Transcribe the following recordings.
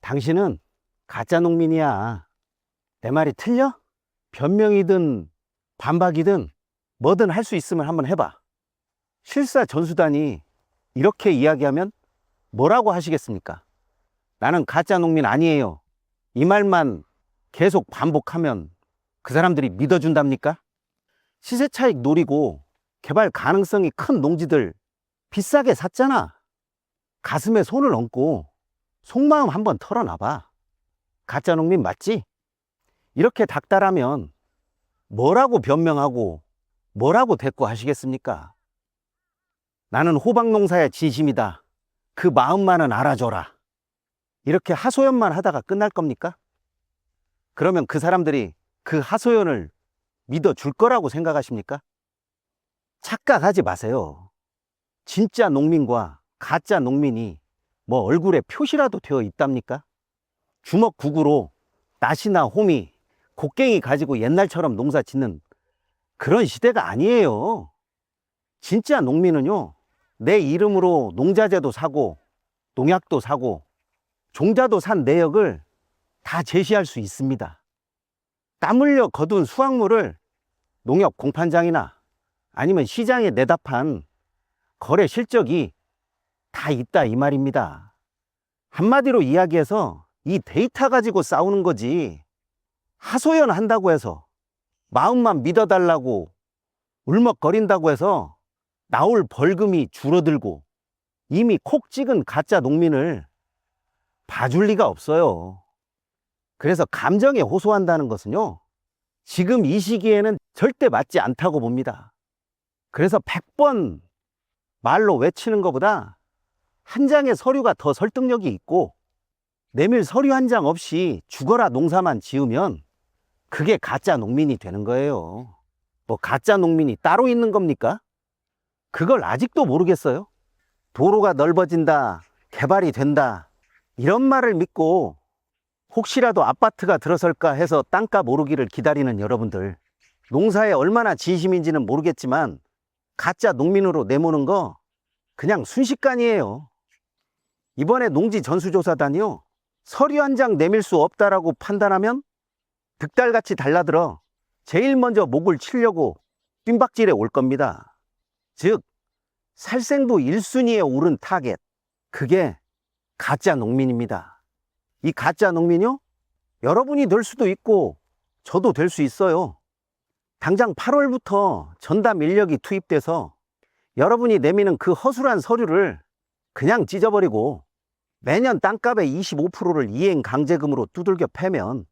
당신은 가짜 농민이야. 내 말이 틀려? 변명이든 반박이든 뭐든 할 수 있으면 한번 해봐. 실사 전수단이 이렇게 이야기하면 뭐라고 하시겠습니까? 나는 가짜 농민 아니에요. 이 말만 계속 반복하면 그 사람들이 믿어준답니까? 시세 차익 노리고 개발 가능성이 큰 농지들 비싸게 샀잖아. 가슴에 손을 얹고 속마음 한번 털어놔봐. 가짜 농민 맞지? 이렇게 닥달하면 뭐라고 변명하고 뭐라고 대꾸하시겠습니까? 나는 호박농사에 진심이다. 그 마음만은 알아줘라. 이렇게 하소연만 하다가 끝날 겁니까? 그러면 그 사람들이 그 하소연을 믿어줄 거라고 생각하십니까? 착각하지 마세요. 진짜 농민과 가짜 농민이 뭐 얼굴에 표시라도 되어 있답니까? 주먹구구로 낫이나 호미, 곡괭이 가지고 옛날처럼 농사 짓는 그런 시대가 아니에요. 진짜 농민은요, 내 이름으로 농자재도 사고 농약도 사고 종자도 산 내역을 다 제시할 수 있습니다. 땀 흘려 거둔 수확물을 농협 공판장이나 아니면 시장에 내다 판 거래 실적이 다 있다 이 말입니다. 한마디로 이야기해서 이 데이터 가지고 싸우는 거지, 하소연 한다고 해서 마음만 믿어달라고 울먹거린다고 해서 나올 벌금이 줄어들고 이미 콕 찍은 가짜 농민을 봐줄 리가 없어요. 그래서 감정에 호소한다는 것은요, 지금 이 시기에는 절대 맞지 않다고 봅니다. 그래서 100번 말로 외치는 것보다 한 장의 서류가 더 설득력이 있고, 내밀 서류 한 장 없이 죽어라 농사만 지으면 그게 가짜 농민이 되는 거예요. 뭐 가짜 농민이 따로 있는 겁니까? 그걸 아직도 모르겠어요? 도로가 넓어진다, 개발이 된다, 이런 말을 믿고 혹시라도 아파트가 들어설까 해서 땅값 오르기를 기다리는 여러분들, 농사에 얼마나 진심인지는 모르겠지만 가짜 농민으로 내모는 거 그냥 순식간이에요. 이번에 농지 전수조사단이요, 서류 한 장 내밀 수 없다라고 판단하면 득달같이 달라들어 제일 먼저 목을 치려고 뜀박질에 올 겁니다. 즉 살생부 1순위에 오른 타겟, 그게 가짜 농민입니다. 이 가짜 농민이요, 여러분이 될 수도 있고 저도 될 수 있어요. 당장 8월부터 전담 인력이 투입돼서 여러분이 내미는 그 허술한 서류를 그냥 찢어버리고 매년 땅값의 25%를 이행 강제금으로 두들겨 패면,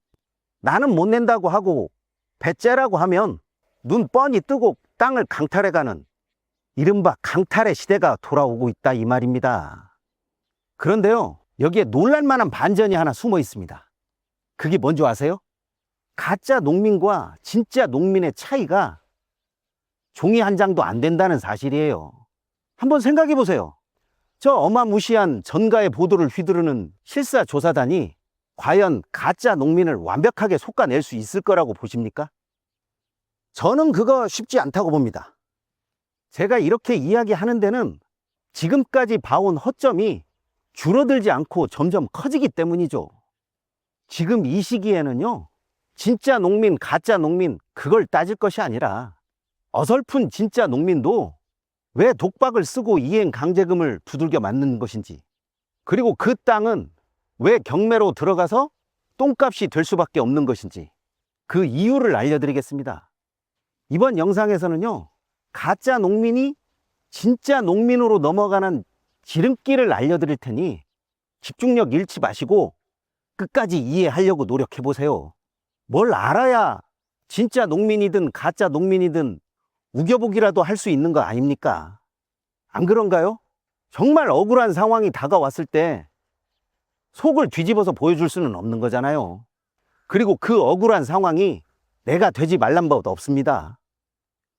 나는 못 낸다고 하고 배째라고 하면 눈 뻔히 뜨고 땅을 강탈해가는 이른바 강탈의 시대가 돌아오고 있다 이 말입니다. 그런데요, 여기에 놀랄만한 반전이 하나 숨어 있습니다. 그게 뭔지 아세요? 가짜 농민과 진짜 농민의 차이가 종이 한 장도 안 된다는 사실이에요. 한번 생각해 보세요. 저 어마무시한 전가의 보도를 휘두르는 실사조사단이 과연 가짜 농민을 완벽하게 솎아낼 수 있을 거라고 보십니까? 저는 그거 쉽지 않다고 봅니다. 제가 이렇게 이야기하는 데는 지금까지 봐온 허점이 줄어들지 않고 점점 커지기 때문이죠. 지금 이 시기에는요, 진짜 농민, 가짜 농민 그걸 따질 것이 아니라 어설픈 진짜 농민도 왜 독박을 쓰고 이행 강제금을 두들겨 맞는 것인지, 그리고 그 땅은 왜 경매로 들어가서 똥값이 될 수밖에 없는 것인지 그 이유를 알려드리겠습니다. 이번 영상에서는요, 가짜 농민이 진짜 농민으로 넘어가는 지름길을 알려드릴 테니 집중력 잃지 마시고 끝까지 이해하려고 노력해 보세요. 뭘 알아야 진짜 농민이든 가짜 농민이든 우겨보기라도 할 수 있는 거 아닙니까? 안 그런가요? 정말 억울한 상황이 다가왔을 때 속을 뒤집어서 보여줄 수는 없는 거잖아요. 그리고 그 억울한 상황이 내가 되지 말란 법 없습니다.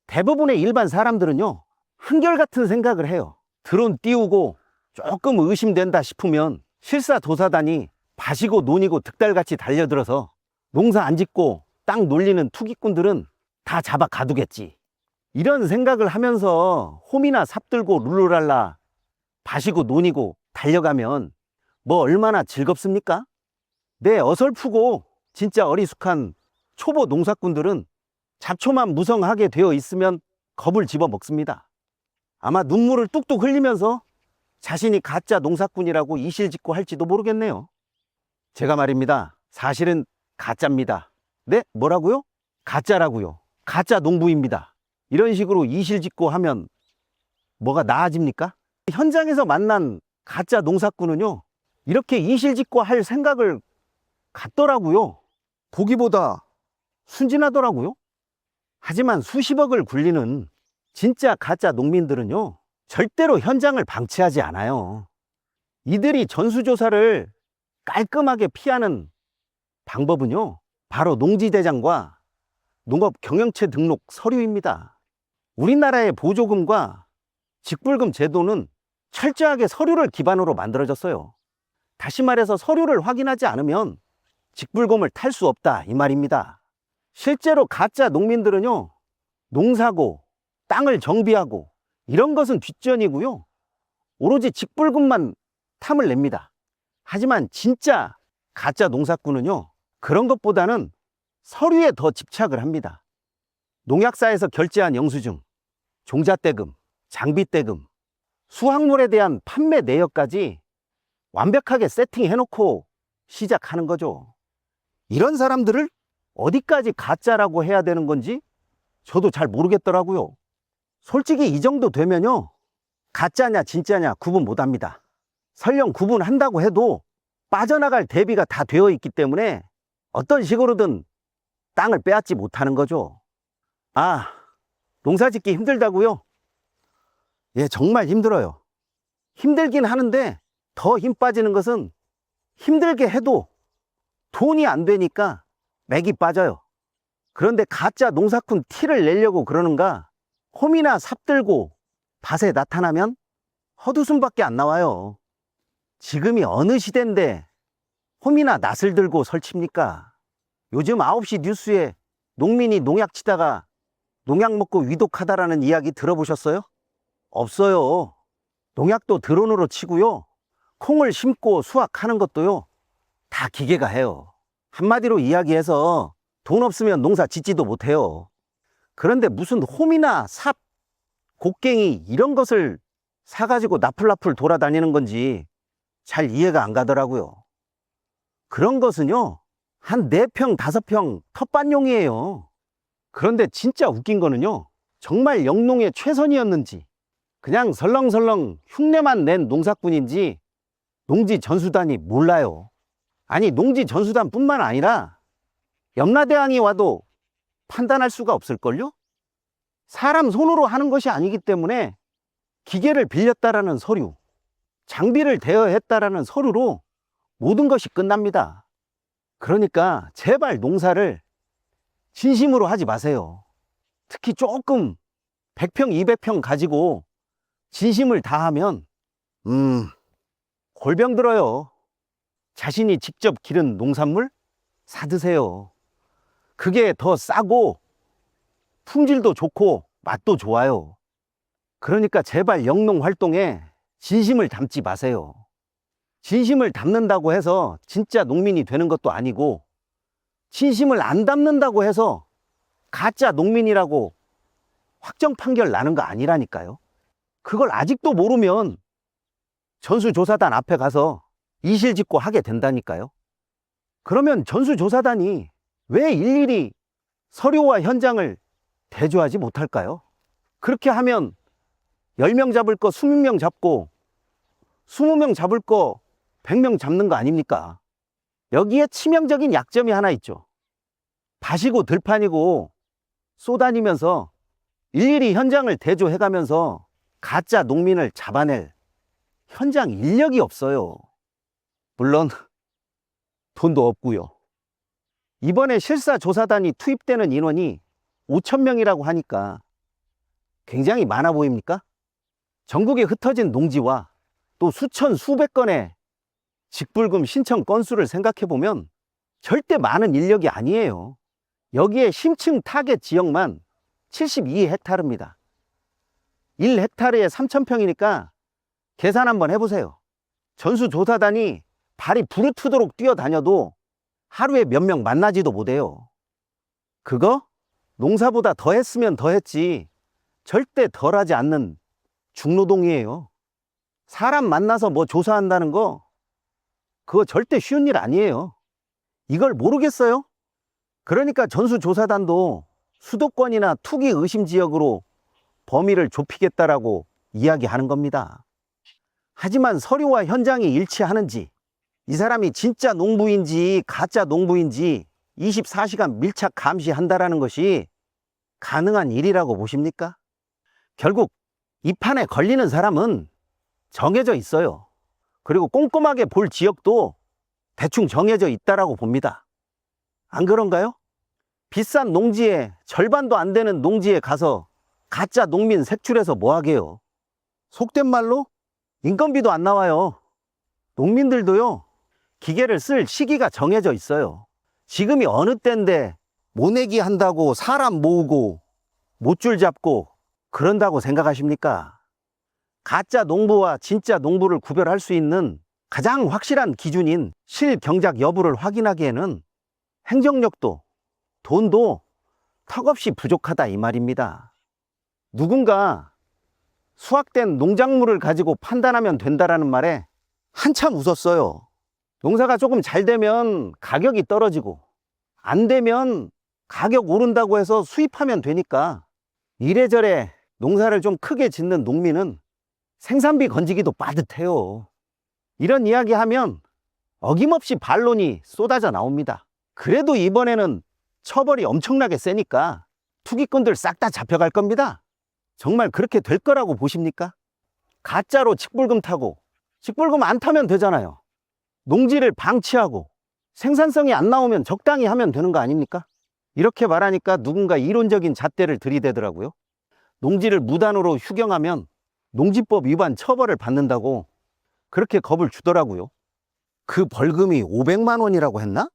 대부분의 일반 사람들은요, 한결같은 생각을 해요. 드론 띄우고 조금 의심된다 싶으면 실사조사단이 바시고 논이고 득달같이 달려들어서 농사 안 짓고 땅 놀리는 투기꾼들은 다 잡아 가두겠지, 이런 생각을 하면서 홈이나 삽들고 룰루랄라 바시고 논이고 달려가면 뭐 얼마나 즐겁습니까? 어설프고 진짜 어리숙한 초보 농사꾼들은 잡초만 무성하게 되어 있으면 겁을 집어 먹습니다. 아마 눈물을 뚝뚝 흘리면서 자신이 가짜 농사꾼이라고 이실직고 할지도 모르겠네요. 제가 말입니다. 사실은 가짜입니다. 네? 뭐라고요? 가짜라고요. 가짜 농부입니다. 이런 식으로 이실직고 하면 뭐가 나아집니까? 현장에서 만난 가짜 농사꾼은요, 이렇게 이실직고 할 생각을 갖더라고요. 보기보다 순진하더라고요. 하지만 수십억을 굴리는 진짜 가짜 농민들은요, 절대로 현장을 방치하지 않아요. 이들이 전수조사를 깔끔하게 피하는 방법은요, 바로 농지대장과 농업경영체 등록 서류입니다. 우리나라의 보조금과 직불금 제도는 철저하게 서류를 기반으로 만들어졌어요. 다시 말해서 서류를 확인하지 않으면 직불금을 탈 수 없다, 이 말입니다. 실제로 가짜 농민들은요, 농사고 땅을 정비하고 이런 것은 뒷전이고요, 오로지 직불금만 탐을 냅니다. 하지만 진짜 가짜 농사꾼은요, 그런 것보다는 서류에 더 집착을 합니다. 농약사에서 결제한 영수증, 종자대금, 장비대금, 수확물에 대한 판매 내역까지 완벽하게 세팅해놓고 시작하는 거죠. 이런 사람들을 어디까지 가짜라고 해야 되는 건지 저도 잘 모르겠더라고요. 솔직히 이 정도 되면요, 가짜냐 진짜냐 구분 못합니다. 설령 구분한다고 해도 빠져나갈 대비가 다 되어 있기 때문에 어떤 식으로든 땅을 빼앗지 못하는 거죠. 아, 농사짓기 힘들다고요? 예, 정말 힘들어요. 힘들긴 하는데 더 힘 빠지는 것은 힘들게 해도 돈이 안 되니까 맥이 빠져요. 그런데 가짜 농사꾼 티를 내려고 그러는가, 홈이나 삽 들고 밭에 나타나면 헛웃음밖에 안 나와요. 지금이 어느 시대인데 홈이나 낫을 들고 설칩니까? 요즘 9시 뉴스에 농민이 농약 치다가 농약 먹고 위독하다라는 이야기 들어보셨어요? 없어요. 농약도 드론으로 치고요, 콩을 심고 수확하는 것도요, 다 기계가 해요. 한마디로 이야기해서 돈 없으면 농사 짓지도 못해요. 그런데 무슨 홈이나 삽, 곡괭이 이런 것을 사가지고 나풀나풀 돌아다니는 건지 잘 이해가 안 가더라고요. 그런 것은요, 한 4평, 5평 텃밭용이에요. 그런데 진짜 웃긴 거는요, 정말 영농의 최선이었는지 그냥 설렁설렁 흉내만 낸 농사꾼인지 농지 전수단이 몰라요. 아니, 농지 전수단 뿐만 아니라 염라대왕이 와도 판단할 수가 없을걸요? 사람 손으로 하는 것이 아니기 때문에 기계를 빌렸다라는 서류, 장비를 대여했다라는 서류로 모든 것이 끝납니다. 그러니까 제발 농사를 진심으로 하지 마세요. 특히 조금 100평, 200평 가지고 진심을 다하면 골병 들어요. 자신이 직접 기른 농산물 사드세요. 그게 더 싸고 품질도 좋고 맛도 좋아요. 그러니까 제발 영농 활동에 진심을 담지 마세요. 진심을 담는다고 해서 진짜 농민이 되는 것도 아니고, 진심을 안 담는다고 해서 가짜 농민이라고 확정 판결 나는 거 아니라니까요. 그걸 아직도 모르면 전수조사단 앞에 가서 이실직고 하게 된다니까요. 그러면 전수조사단이 왜 일일이 서류와 현장을 대조하지 못할까요? 그렇게 하면 10명 잡을 거 20명 잡고 20명 잡을 거 100명 잡는 거 아닙니까? 여기에 치명적인 약점이 하나 있죠. 밭이고 들판이고 쏘다니면서 일일이 현장을 대조해가면서 가짜 농민을 잡아낼 현장 인력이 없어요. 물론 돈도 없고요. 이번에 실사조사단이 투입되는 인원이 5,000명이라고 하니까 굉장히 많아 보입니까? 전국에 흩어진 농지와 또 수천 수백 건의 직불금 신청 건수를 생각해보면 절대 많은 인력이 아니에요. 여기에 심층 타겟 지역만 72헥타르입니다. 1헥타르에 3,000평이니까 계산 한번 해보세요. 전수조사단이 발이 부르트도록 뛰어다녀도 하루에 몇 명 만나지도 못해요. 그거 농사보다 더 했으면 더 했지 절대 덜하지 않는 중노동이에요. 사람 만나서 뭐 조사한다는 거 그거 절대 쉬운 일 아니에요. 이걸 모르겠어요? 그러니까 전수조사단도 수도권이나 투기 의심 지역으로 범위를 좁히겠다라고 이야기하는 겁니다. 하지만 서류와 현장이 일치하는지, 이 사람이 진짜 농부인지 가짜 농부인지 24시간 밀착 감시한다라는 것이 가능한 일이라고 보십니까? 결국 이 판에 걸리는 사람은 정해져 있어요. 그리고 꼼꼼하게 볼 지역도 대충 정해져 있다라고 봅니다. 안 그런가요? 비싼 농지에 절반도 안 되는 농지에 가서 가짜 농민 색출해서 뭐 하게요? 속된 말로 인건비도 안 나와요. 농민들도요, 기계를 쓸 시기가 정해져 있어요. 지금이 어느 때인데 모내기 한다고 사람 모으고 못줄 잡고 그런다고 생각하십니까? 가짜 농부와 진짜 농부를 구별할 수 있는 가장 확실한 기준인 실경작 여부를 확인하기에는 행정력도 돈도 턱없이 부족하다 이 말입니다. 누군가 수확된 농작물을 가지고 판단하면 된다라는 말에 한참 웃었어요. 농사가 조금 잘 되면 가격이 떨어지고 안 되면 가격 오른다고 해서 수입하면 되니까 이래저래 농사를 좀 크게 짓는 농민은 생산비 건지기도 빠듯해요. 이런 이야기 하면 어김없이 반론이 쏟아져 나옵니다. 그래도 이번에는 처벌이 엄청나게 세니까 투기꾼들 싹 다 잡혀갈 겁니다. 정말 그렇게 될 거라고 보십니까? 가짜로 직불금 타고 직불금 안 타면 되잖아요. 농지를 방치하고 생산성이 안 나오면 적당히 하면 되는 거 아닙니까? 이렇게 말하니까 누군가 이론적인 잣대를 들이대더라고요. 농지를 무단으로 휴경하면 농지법 위반 처벌을 받는다고 그렇게 겁을 주더라고요. 그 벌금이 500만 원이라고 했나?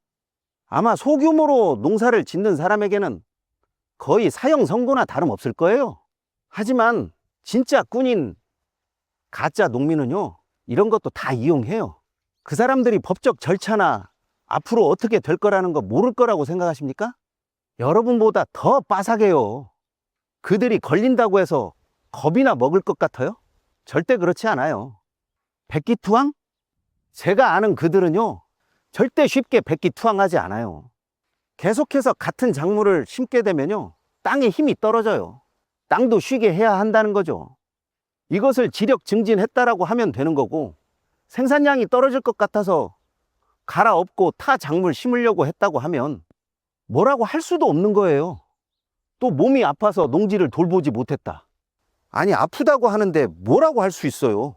아마 소규모로 농사를 짓는 사람에게는 거의 사형 선고나 다름없을 거예요. 하지만 진짜 꾼인 가짜 농민은요, 이런 것도 다 이용해요. 그 사람들이 법적 절차나 앞으로 어떻게 될 거라는 거 모를 거라고 생각하십니까? 여러분보다 더 빠삭해요. 그들이 걸린다고 해서 겁이나 먹을 것 같아요? 절대 그렇지 않아요. 백기투항? 제가 아는 그들은요, 절대 쉽게 백기투항하지 않아요. 계속해서 같은 작물을 심게 되면요, 땅에 힘이 떨어져요. 땅도 쉬게 해야 한다는 거죠. 이것을 지력 증진했다라고 하면 되는 거고, 생산량이 떨어질 것 같아서 갈아엎고 타 작물 심으려고 했다고 하면 뭐라고 할 수도 없는 거예요. 또 몸이 아파서 농지를 돌보지 못했다. 아니, 아프다고 하는데 뭐라고 할 수 있어요?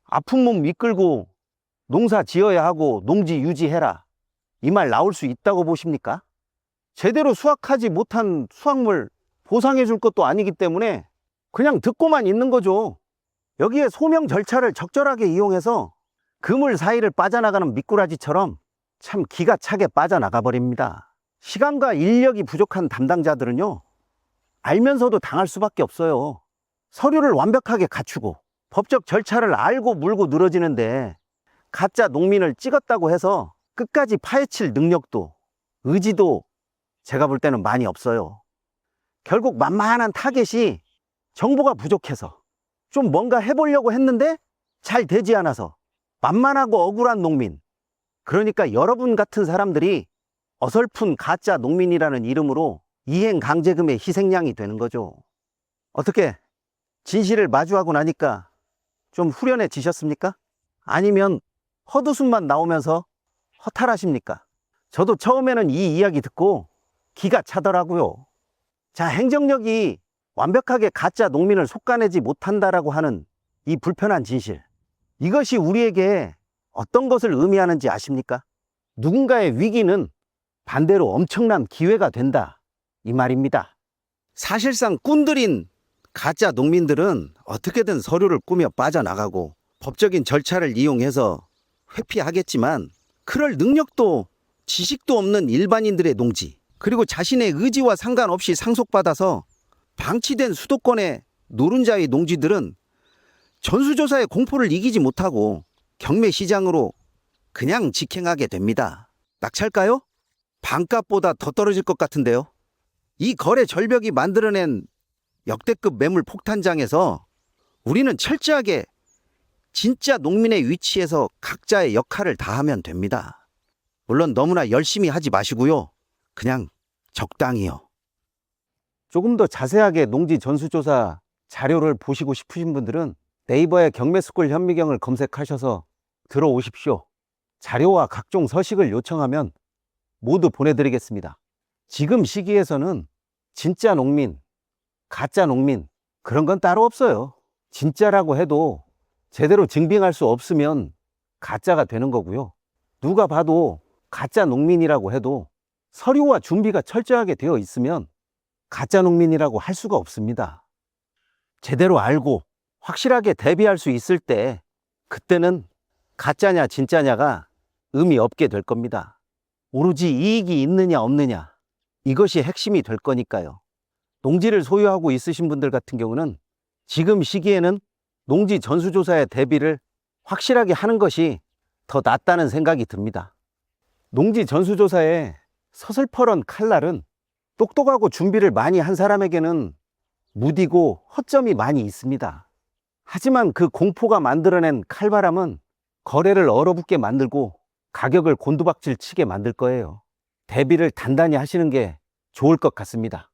아픈 몸 이끌고 농사 지어야 하고 농지 유지해라, 이 말 나올 수 있다고 보십니까? 제대로 수확하지 못한 수확물 보상해 줄 것도 아니기 때문에 그냥 듣고만 있는 거죠. 여기에 소명 절차를 적절하게 이용해서 그물 사이를 빠져나가는 미꾸라지처럼 참 기가 차게 빠져나가 버립니다. 시간과 인력이 부족한 담당자들은요, 알면서도 당할 수밖에 없어요. 서류를 완벽하게 갖추고 법적 절차를 알고 물고 늘어지는데 가짜 농민을 찍었다고 해서 끝까지 파헤칠 능력도 의지도 제가 볼 때는 많이 없어요. 결국 만만한 타겟이 정보가 부족해서 좀 뭔가 해보려고 했는데 잘 되지 않아서 만만하고 억울한 농민, 그러니까 여러분 같은 사람들이 어설픈 가짜 농민이라는 이름으로 이행강제금의 희생양이 되는 거죠. 어떻게 진실을 마주하고 나니까 좀 후련해지셨습니까? 아니면 헛웃음만 나오면서 허탈하십니까? 저도 처음에는 이 이야기 듣고 기가 차더라고요. 자, 행정력이 완벽하게 가짜 농민을 속아내지 못한다라고 하는 이 불편한 진실, 이것이 우리에게 어떤 것을 의미하는지 아십니까? 누군가의 위기는 반대로 엄청난 기회가 된다, 이 말입니다. 사실상 꾼들인 가짜 농민들은 어떻게든 서류를 꾸며 빠져나가고 법적인 절차를 이용해서 회피하겠지만, 그럴 능력도 지식도 없는 일반인들의 농지, 그리고 자신의 의지와 상관없이 상속받아서 방치된 수도권의 노른자의 농지들은 전수조사의 공포를 이기지 못하고 경매시장으로 그냥 직행하게 됩니다. 낙찰까요? 반값보다 더 떨어질 것 같은데요. 이 거래 절벽이 만들어낸 역대급 매물 폭탄장에서 우리는 철저하게 진짜 농민의 위치에서 각자의 역할을 다하면 됩니다. 물론 너무나 열심히 하지 마시고요. 그냥 적당히요. 조금 더 자세하게 농지 전수조사 자료를 보시고 싶으신 분들은 네이버에 경매스쿨 현미경을 검색하셔서 들어오십시오. 자료와 각종 서식을 요청하면 모두 보내드리겠습니다. 지금 시기에서는 진짜 농민, 가짜 농민 그런 건 따로 없어요. 진짜라고 해도 제대로 증빙할 수 없으면 가짜가 되는 거고요. 누가 봐도 가짜 농민이라고 해도 서류와 준비가 철저하게 되어 있으면 가짜 농민이라고 할 수가 없습니다. 제대로 알고 확실하게 대비할 수 있을 때 그때는 가짜냐 진짜냐가 의미 없게 될 겁니다. 오로지 이익이 있느냐 없느냐 이것이 핵심이 될 거니까요. 농지를 소유하고 있으신 분들 같은 경우는 지금 시기에는 농지 전수조사의 대비를 확실하게 하는 것이 더 낫다는 생각이 듭니다. 농지 전수조사의 서슬퍼런 칼날은 똑똑하고 준비를 많이 한 사람에게는 무디고 허점이 많이 있습니다. 하지만 그 공포가 만들어낸 칼바람은 거래를 얼어붙게 만들고 가격을 곤두박질 치게 만들 거예요. 대비를 단단히 하시는 게 좋을 것 같습니다.